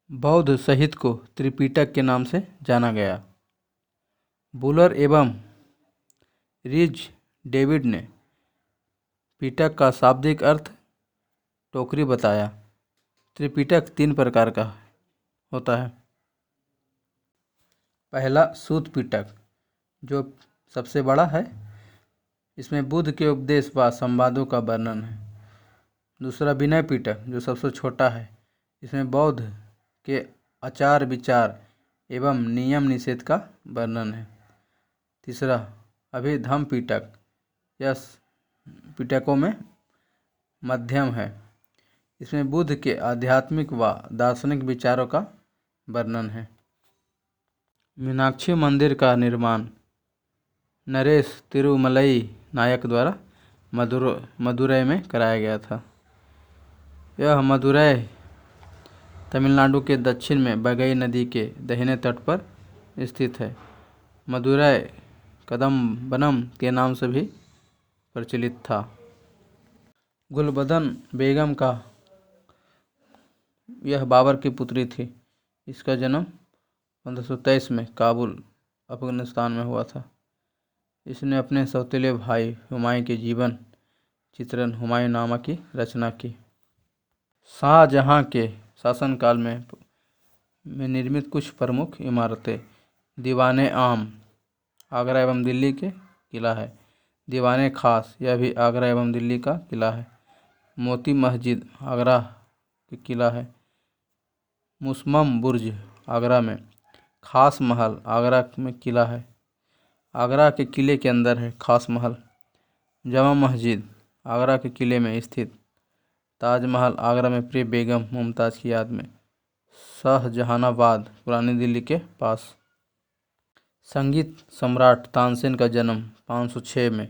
बौद्ध साहित्य को त्रिपिटक के नाम से जाना गया। बुलर एवं रिज डेविड ने पिटक का शाब्दिक अर्थ टोकरी बताया। त्रिपिटक 3 प्रकार का होता है। पहला सूत पिटक, जो सबसे बड़ा है, इसमें बुद्ध के उपदेश व संवादों का वर्णन है। दूसरा विनय पिटक, जो सबसे छोटा है, इसमें बौद्ध के आचार विचार एवं नियम निषेध का वर्णन है। तीसरा अभिधम्म पिटक, यह पिटकों में मध्यम है, इसमें बुद्ध के आध्यात्मिक व दार्शनिक विचारों का वर्णन है। मीनाक्षी मंदिर का निर्माण नरेश तिरुमलई नायक द्वारा मदुरै में कराया गया था। यह मदुरै तमिलनाडु के दक्षिण में बगई नदी के दाहिने तट पर स्थित है। मदुरै कदम्बनम के नाम से भी प्रचलित था। गुलबदन बेगम का यह बाबर की पुत्री थी। इसका जन्म 1523 में काबुल, अफगानिस्तान में हुआ था। इसने अपने सौतेले भाई हुमायूं के जीवन चित्रण हुमायूंनामा की रचना की। शाहजहां के शासनकाल में निर्मित कुछ प्रमुख इमारतें। दीवाने आम आगरा एवं दिल्ली के किला है। दीवाने खास, यह भी आगरा एवं दिल्ली का किला है। मोती मस्जिद आगरा के किला है। मुसम्मम बुर्ज आगरा में। खास महल आगरा में किला है। आगरा के किले के अंदर है खास महल। जमा मस्जिद आगरा के किले में स्थित। ताजमहल आगरा में प्रिय बेगम मुमताज़ की याद में। शाहजहानाबाद पुरानी दिल्ली के पास। संगीत सम्राट तानसेन का जन्म 506 में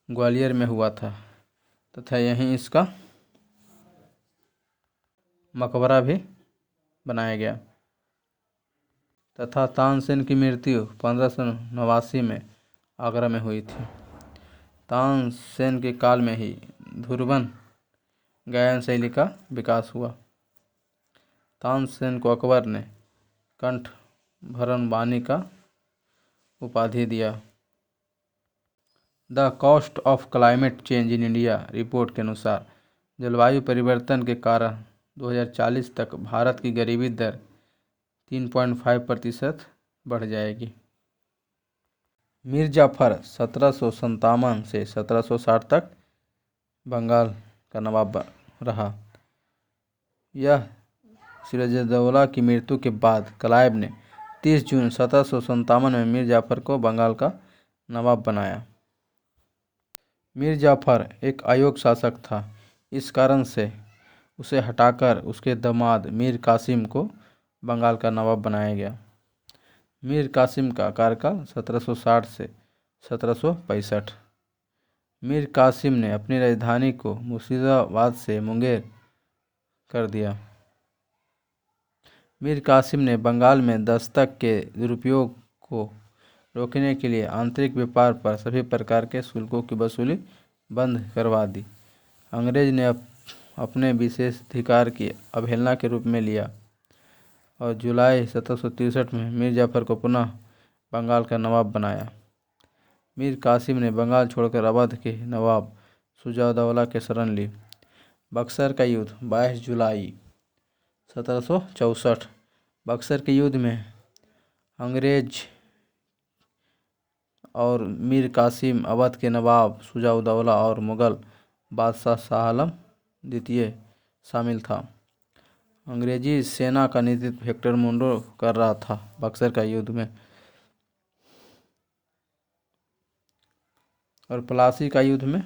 ग्वालियर में हुआ था तथा यहीं इसका मकबरा भी बनाया गया तथा तानसेन की मृत्यु 1589 में आगरा में हुई थी। तानसेन के काल में ही धुरवन गायन शैली का विकास हुआ। तानसेन को अकबर ने कंठ भरण बानी का उपाधि दिया। The cost of climate change in India report के अनुसार जलवायु परिवर्तन के कारण 2040 तक भारत की गरीबी दर 3.5% बढ़ जाएगी। मीर जाफर 1757 से 1760 तक बंगाल का नवाब रहा। यह सिराजुद्दौला की मृत्यु के बाद क्लाइव ने 30 जून 1757 में मीर जाफर को बंगाल का नवाब बनाया। मीर जाफर एक अयोग्य शासक था। इस कारण से उसे हटाकर उसके दामाद मीर कासिम को बंगाल का नवाब बनाया गया। मीर कासिम का कार्यकाल 1760 से 1765। मीर कासिम ने अपनी राजधानी को मुर्शिदाबाद से मुंगेर कर दिया। मीर कासिम ने बंगाल में दस्तक के दुरुपयोग को रोकने के लिए आंतरिक व्यापार पर सभी प्रकार के शुल्कों की वसूली बंद करवा दी। अंग्रेज ने अपने विशेषाधिकार की अवहेलना के रूप में लिया और जुलाई 1763 में मीर जाफर को पुनः बंगाल का नवाब बनाया। मीर कासिम ने बंगाल छोड़कर अवध के नवाब शुजाउद्दौला के शरण ली। बक्सर का युद्ध 22 जुलाई 1764। बक्सर के युद्ध में अंग्रेज और मीर कासिम, अवध के नवाब शुजाउद्दौला और मुगल बादशाह शाह आलम द्वितीय शामिल था। अंग्रेजी सेना का नेतृत्व हेक्टर मुनरो कर रहा था। बक्सर का युद्ध में और प्लासी का युद्ध में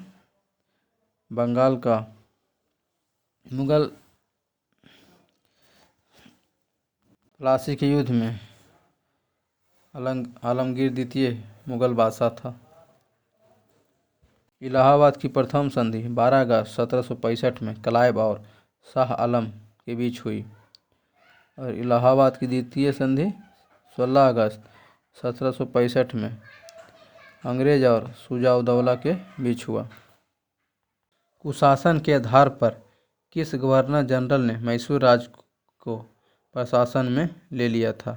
बंगाल का मुगल प्लासी के युद्ध में आलमगीर द्वितीय मुगल बादशाह था। इलाहाबाद की प्रथम संधि 12 अगस्त 1765 में क्लाइव और शाह आलम के बीच हुई और इलाहाबाद की द्वितीय संधि 16 अगस्त 1765 में अंग्रेज और शुजाउद्दौला के बीच हुआ। कुशासन के आधार पर किस गवर्नर जनरल ने मैसूर राज्य को प्रशासन में ले लिया था।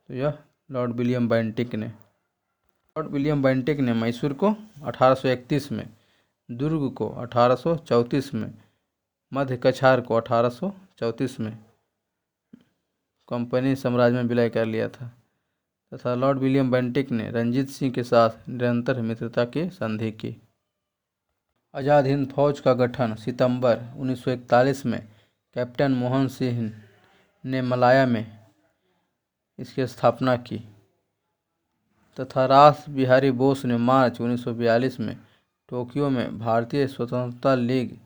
तो यह लॉर्ड विलियम बेंटिक ने। लॉर्ड विलियम बेंटिक ने मैसूर को 1831 में, दुर्ग को 1834 में, मध्य कछार को 1834 में कंपनी साम्राज्य में विलय कर लिया था तथा लॉर्ड विलियम बेंटिक ने रंजीत सिंह के साथ निरंतर मित्रता की संधि की। आज़ाद हिंद फौज का गठन सितंबर 1941 में कैप्टन मोहन सिंह ने मलाया में इसकी स्थापना की तथा रास बिहारी बोस ने मार्च 1942 में टोक्यो में भारतीय स्वतंत्रता लीग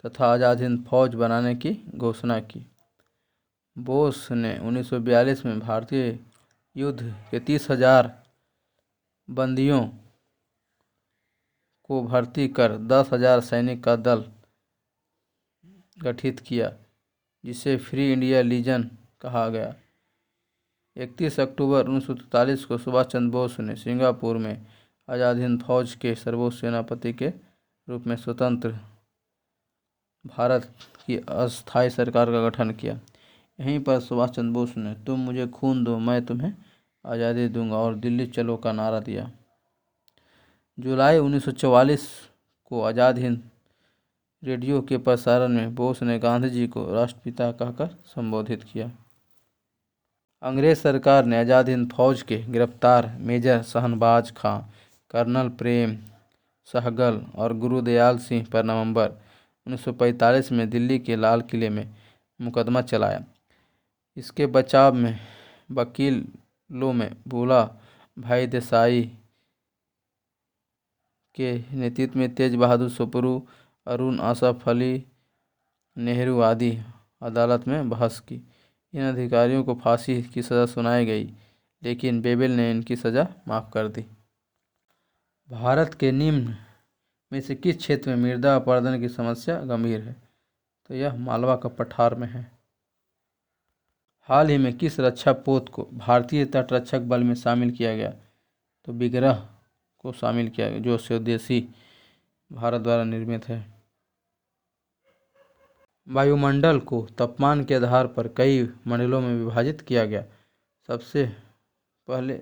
तथा आज़ाद हिंद फौज बनाने की घोषणा की। बोस ने 1942 में भारतीय युद्ध के 30,000 बंदियों को भर्ती कर 10,000 सैनिक का दल गठित किया, जिसे फ्री इंडिया लीजन कहा गया। 31 अक्टूबर 1943 को सुभाष चंद्र बोस ने सिंगापुर में आज़ाद हिंद फौज के सर्वोच्च सेनापति के रूप में स्वतंत्र भारत की अस्थायी सरकार का गठन किया। यहीं पर सुभाष चंद्र बोस ने तुम मुझे खून दो मैं तुम्हें आज़ादी दूंगा और दिल्ली चलो का नारा दिया। जुलाई 1944 को आज़ाद हिंद रेडियो के प्रसारण में बोस ने गांधी जी को राष्ट्रपिता कहकर संबोधित किया। अंग्रेज सरकार ने आज़ाद हिंद फौज के गिरफ्तार मेजर शहनबाज खां, कर्नल प्रेम सहगल और गुरुदयाल सिंह पर नवंबर 1945 में दिल्ली के लाल किले में मुकदमा चलाया। इसके बचाव में वकीलों में भूला भाई देसाई के नेतृत्व में तेज बहादुर सुप्रू, अरुण असफ अली नेहरू आदि अदालत में बहस की। इन अधिकारियों को फांसी की सज़ा सुनाई गई, लेकिन बेबल ने इनकी सज़ा माफ़ कर दी। भारत के निम्न में से किस क्षेत्र में मृदा अपरदन की समस्या गंभीर है? तो यह मालवा का पठार में है। हाल ही में किस रक्षा पोत को भारतीय तटरक्षक बल में शामिल किया गया? तो विग्रह को शामिल किया गया, जो स्वदेशी भारत द्वारा निर्मित है। वायुमंडल को तापमान के आधार पर कई मंडलों में विभाजित किया गया। सबसे पहले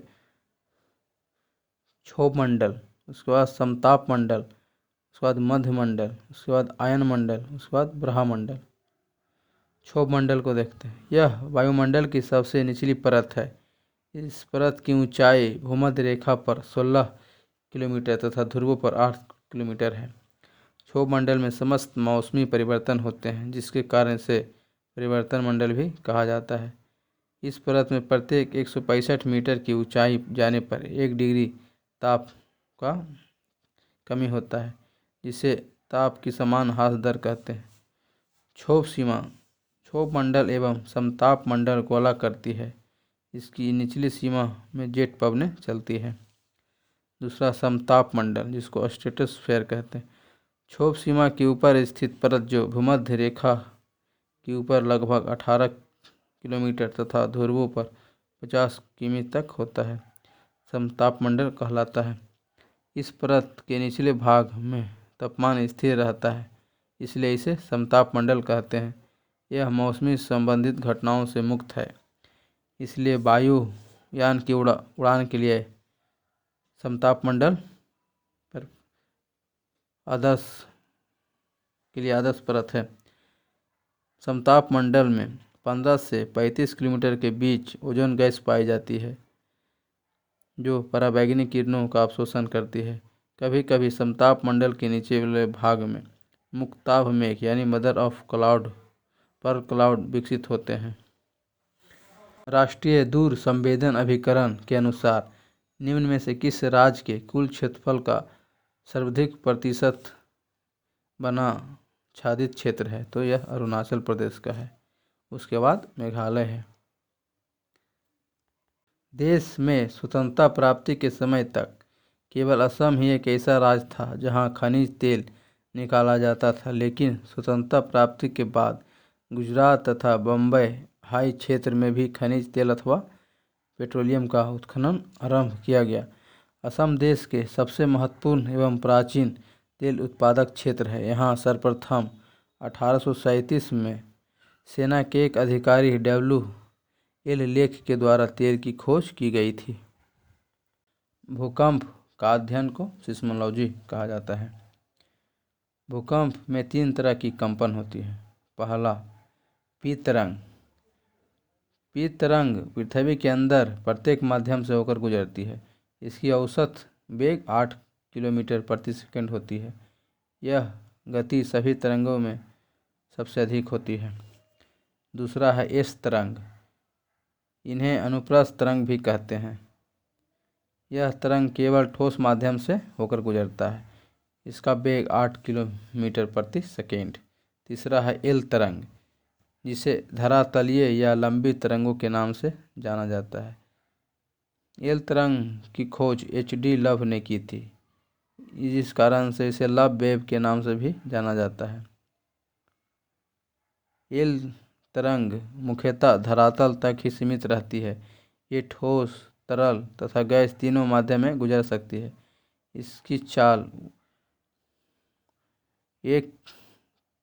क्षोभ मंडल, उसके बाद समताप मंडल, उसके बाद मध्य मंडल, उसके बाद आयन मंडल, उसके बाद ब्रह्मंडल। क्षोभ मंडल को देखते हैं। यह वायुमंडल की सबसे निचली परत है। इस परत की ऊंचाई भूमध्य रेखा पर 16 किलोमीटर तथा ध्रुवों पर 8 किलोमीटर है। क्षोभ मंडल में समस्त मौसमी परिवर्तन होते हैं, जिसके कारण इसे परिवर्तन मंडल भी कहा जाता है। इस परत में प्रत्येक 165 मीटर की ऊंचाई जाने पर 1 डिग्री ताप का कमी होता है, जिसे ताप की समान ह्रास दर कहते हैं। क्षोभ सीमा क्षोभ मंडल एवं समताप मंडल को अलग करती है। इसकी निचली सीमा में जेट पवनें चलती है। दूसरा समताप मंडल, जिसको स्ट्रेटोस्फीयर कहते हैं। क्षोभ सीमा के ऊपर स्थित परत जो भूमध्य रेखा के ऊपर लगभग 18 किलोमीटर तथा ध्रुवों पर 50 किमी तक होता है, समताप मंडल कहलाता है। इस परत के निचले भाग में तापमान स्थिर रहता है, इसलिए इसे समताप मंडल कहते हैं। यह मौसमी संबंधित घटनाओं से मुक्त है, इसलिए वायुयान की उड़ान के लिए समताप मंडल पर आदर्श परत है। समताप मंडल में 15 से 35 किलोमीटर के बीच ओजोन गैस पाई जाती है, जो पराबैंगनी किरणों का अवशोषण करती है। कभी कभी समताप मंडल के नीचे वाले भाग में मुक्ताभ मेघ यानी मदर ऑफ क्लाउड पर क्लाउड विकसित होते हैं। राष्ट्रीय दूर संवेदन अभिकरण के अनुसार निम्न में से किस राज्य के कुल क्षेत्रफल का सर्वाधिक प्रतिशत बना आच्छादित क्षेत्र है? तो यह अरुणाचल प्रदेश का है। उसके बाद मेघालय है। देश में स्वतंत्रता प्राप्ति के समय तक केवल असम ही एक ऐसा राज्य था जहां खनिज तेल निकाला जाता था, लेकिन स्वतंत्रता प्राप्ति के बाद गुजरात तथा बम्बई हाई क्षेत्र में भी खनिज तेल अथवा पेट्रोलियम का उत्खनन आरंभ किया गया। असम देश के सबसे महत्वपूर्ण एवं प्राचीन तेल उत्पादक क्षेत्र है। यहाँ सर्वप्रथम 1837 में सेना के एक अधिकारी WL लेख के द्वारा तेल की खोज की गई थी। भूकंप का अध्ययन को सिस्मोलॉजी कहा जाता है। भूकंप में 3 तरह की कंपन होती है। पहला, पी तरंग। पी तरंग पृथ्वी के अंदर प्रत्येक माध्यम से होकर गुजरती है। इसकी औसत वेग 8 किलोमीटर प्रति सेकंड होती है। यह गति सभी तरंगों में सबसे अधिक होती है। दूसरा है एस तरंग। इन्हें अनुप्रस्थ तरंग भी कहते हैं। यह तरंग केवल ठोस माध्यम से होकर गुजरता है। इसका वेग 8 किलोमीटर प्रति सेकेंड। तीसरा है एल तरंग, जिसे धरातलीय या लंबी तरंगों के नाम से जाना जाता है। एल तरंग की खोज HD लव ने की थी, जिस कारण से इसे लव वेव के नाम से भी जाना जाता है। एल तरंग मुख्यतः धरातल तक ही सीमित रहती है। ये ठोस, तरल तथा गैस तीनों माध्यम में गुजर सकती है। इसकी चाल 1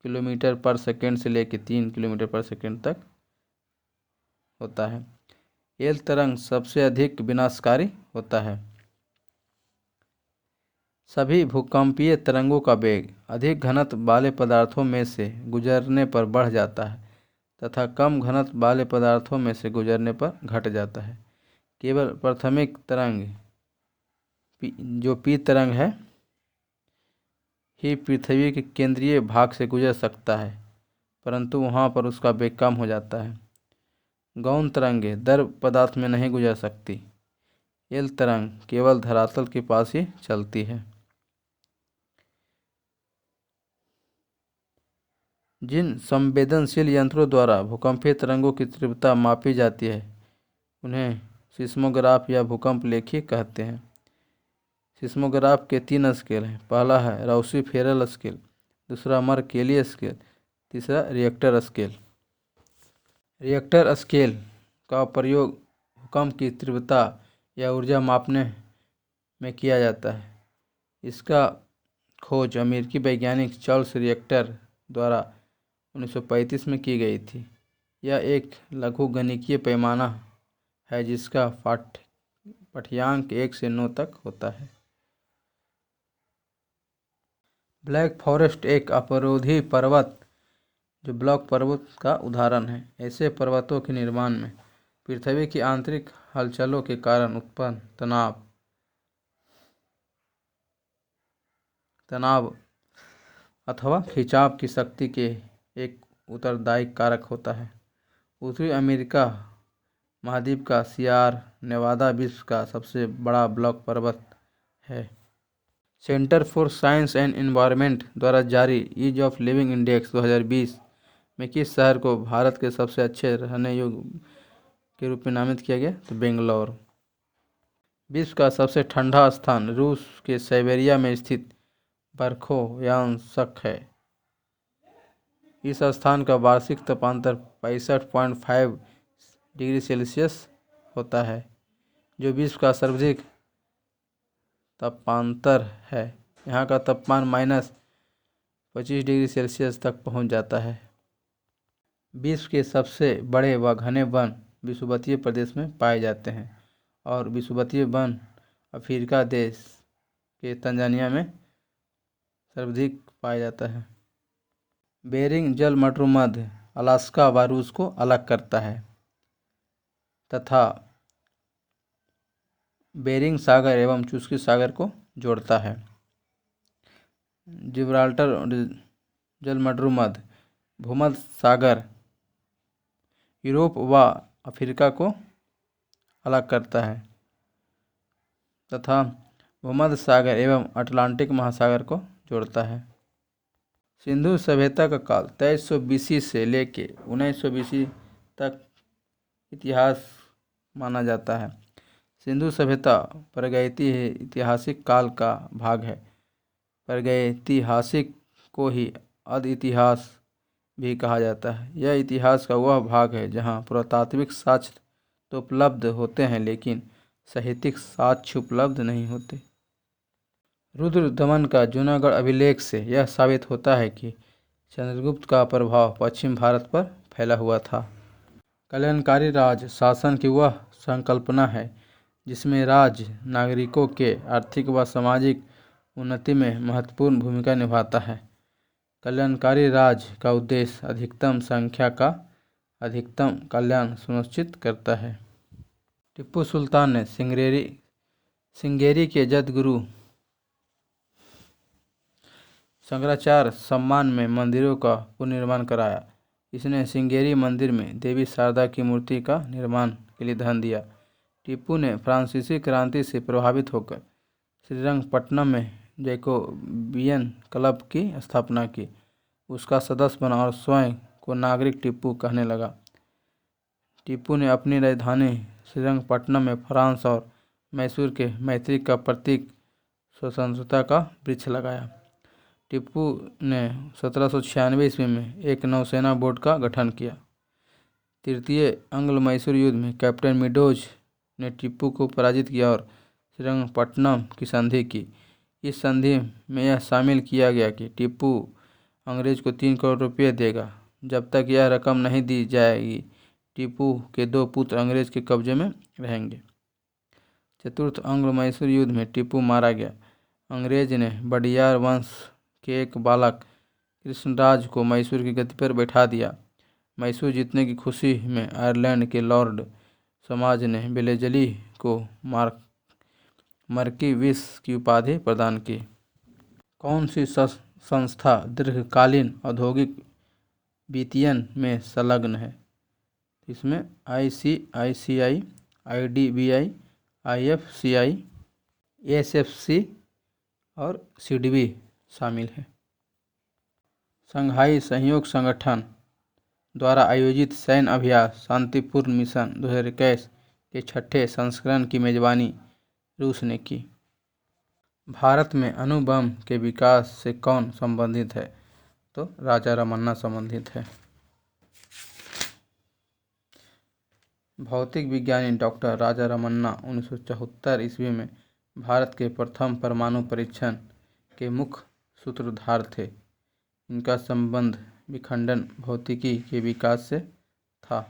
किलोमीटर पर सेकेंड से लेकर 3 किलोमीटर पर सेकेंड तक होता है। एल तरंग सबसे अधिक विनाशकारी होता है। सभी भूकंपीय तरंगों का वेग अधिक घनत्व वाले पदार्थों में से गुजरने पर बढ़ जाता है तथा कम घनत्व वाले पदार्थों में से गुजरने पर घट जाता है। केवल प्राथमिक तरंग जो पी तरंग है ही पृथ्वी के केंद्रीय भाग से गुजर सकता है, परंतु वहाँ पर उसका वेग कम हो जाता है। गौण तरंगें द्रव पदार्थ में नहीं गुजर सकती। एल तरंग केवल धरातल के पास ही चलती है। जिन संवेदनशील यंत्रों द्वारा भूकंपीय तरंगों की तीव्रता मापी जाती है उन्हें सिस्मोग्राफ या भूकंप लेखी कहते हैं। सिस्मोग्राफ के 3 स्केल हैं। पहला है राउसी-फेरल स्केल, दूसरा मर्केली स्केल, तीसरा रिएक्टर स्केल। रिएक्टर स्केल का प्रयोग भूकंप की तीव्रता या ऊर्जा मापने में किया जाता है। इसका खोज अमेरिकी वैज्ञानिक चार्ल्स रिएक्टर द्वारा 1935 में की गई थी। यह एक लघुगणकीय पैमाना है जिसका पाठ्यांक 1 से 9 तक होता है। ब्लैक फॉरेस्ट एक अपरोधी पर्वत जो ब्लॉक पर्वत का उदाहरण है। ऐसे पर्वतों के निर्माण में पृथ्वी की आंतरिक हलचलों के कारण उत्पन्न तनाव अथवा खिंचाव की शक्ति के एक उत्तरदायी कारक होता है। उत्तरी अमेरिका महाद्वीप का सियारा नेवादा विश्व का सबसे बड़ा ब्लॉक पर्वत है। Centre for science and environment द्वारा जारी ईज ऑफ लिविंग इंडेक्स 2020 में किस शहर को भारत के सबसे अच्छे रहने योग्य के रूप में नामित किया गया? तो बेंगलोर। विश्व का सबसे ठंडा स्थान रूस के साइबेरिया में स्थित बरखोयांस्क है। इस स्थान का वार्षिक तापांतर 65.5 डिग्री सेल्सियस होता है, जो विश्व का सर्वाधिक तापांतर है। यहाँ का तापमान -25 डिग्री सेल्सियस तक पहुँच जाता है। विश्व के सबसे बड़े व घने वन विषुवतीय प्रदेश में पाए जाते हैं और विषुवतीय वन अफ्रीका देश के तंजानिया में सर्वाधिक पाया जाता है। बेरिंग जलमैट्रुमध्य अलास्का व रूस को अलग करता है तथा बेरिंग सागर एवं चुस्की सागर को जोड़ता है। जिब्राल्टर जलमैट्रुमध्य भूमध्य सागर यूरोप व अफ्रीका को अलग करता है तथा भूमध्य सागर एवं अटलांटिक महासागर को जोड़ता है। सिंधु सभ्यता का काल 2300 BC से लेके 1900 BC तक इतिहास माना जाता है। सिंधु सभ्यता प्रागैतिहासिक काल का भाग है। प्रागैतिहासिक को ही आदि इतिहास भी कहा जाता है। यह इतिहास का वह भाग है जहाँ पुरातात्विक साक्ष्य तो उपलब्ध होते हैं लेकिन साहित्यिक साक्ष्य उपलब्ध नहीं होते। रुद्रदमन का जूनागढ़ अभिलेख से यह साबित होता है कि चंद्रगुप्त का प्रभाव पश्चिम भारत पर फैला हुआ था। कल्याणकारी राज शासन की वह संकल्पना है जिसमें राज्य नागरिकों के आर्थिक व सामाजिक उन्नति में महत्वपूर्ण भूमिका निभाता है। कल्याणकारी राज्य का उद्देश्य अधिकतम संख्या का अधिकतम कल्याण सुनिश्चित करता है। टीपू सुल्तान ने श्रृंगेरी के जगद्गुरु शंकराचार्य सम्मान में मंदिरों का पुनर्निर्माण कराया। इसने श्रृंगेरी मंदिर में देवी शारदा की मूर्ति का निर्माण के लिए धन दिया। टीपू ने फ्रांसीसी क्रांति से प्रभावित होकर श्रीरंगपट्टनम में जैकोबियन क्लब की स्थापना की, उसका सदस्य बना और स्वयं को नागरिक टीपू कहने लगा। टीपू ने अपनी राजधानी श्रीरंगपट्टनम में फ्रांस और मैसूर के मैत्री का प्रतीक स्वतंत्रता का वृक्ष लगाया। टीपू ने 1796 ईस्वी में एक नौसेना बोर्ड का गठन किया। तृतीय अंग्ल मैसूर युद्ध में कैप्टन मिडोज ने टीपू को पराजित किया और श्रीरंगपट्टनम की संधि की। इस संधि में यह शामिल किया गया कि टीपू अंग्रेज को 3 करोड़ रुपये देगा। जब तक यह रकम नहीं दी जाएगी टीपू के 2 पुत्र अंग्रेज के कब्जे में रहेंगे। चतुर्थ अंग्ल मैसूर युद्ध में टीपू मारा गया। अंग्रेज ने बडियार वंश के एक बालक कृष्णराज को मैसूर की गद्दी पर बैठा दिया। मैसूर जीतने की खुशी में आयरलैंड के लॉर्ड समाज ने वेलेजली को मर्किविस की उपाधि प्रदान की। कौन सी संस्था दीर्घकालीन औद्योगिक वित्तीयन में संलग्न है? इसमें ICICI, IDBI, IFCI, SFC और CDB शामिल है। शंघाई सहयोग संगठन द्वारा आयोजित सैन्य अभ्यास शांतिपूर्ण मिशन 2021 के 6ठे संस्करण की मेजबानी रूस ने की। भारत में अणु बम के विकास से कौन संबंधित है? तो राजा रमन्ना संबंधित है। भौतिक विज्ञानी डॉक्टर राजा रमन्ना 1974 ईस्वी में भारत के प्रथम परमाणु परीक्षण के मुख्य सूत्रधार थे। इनका संबंध विखंडन भौतिकी के विकास से था।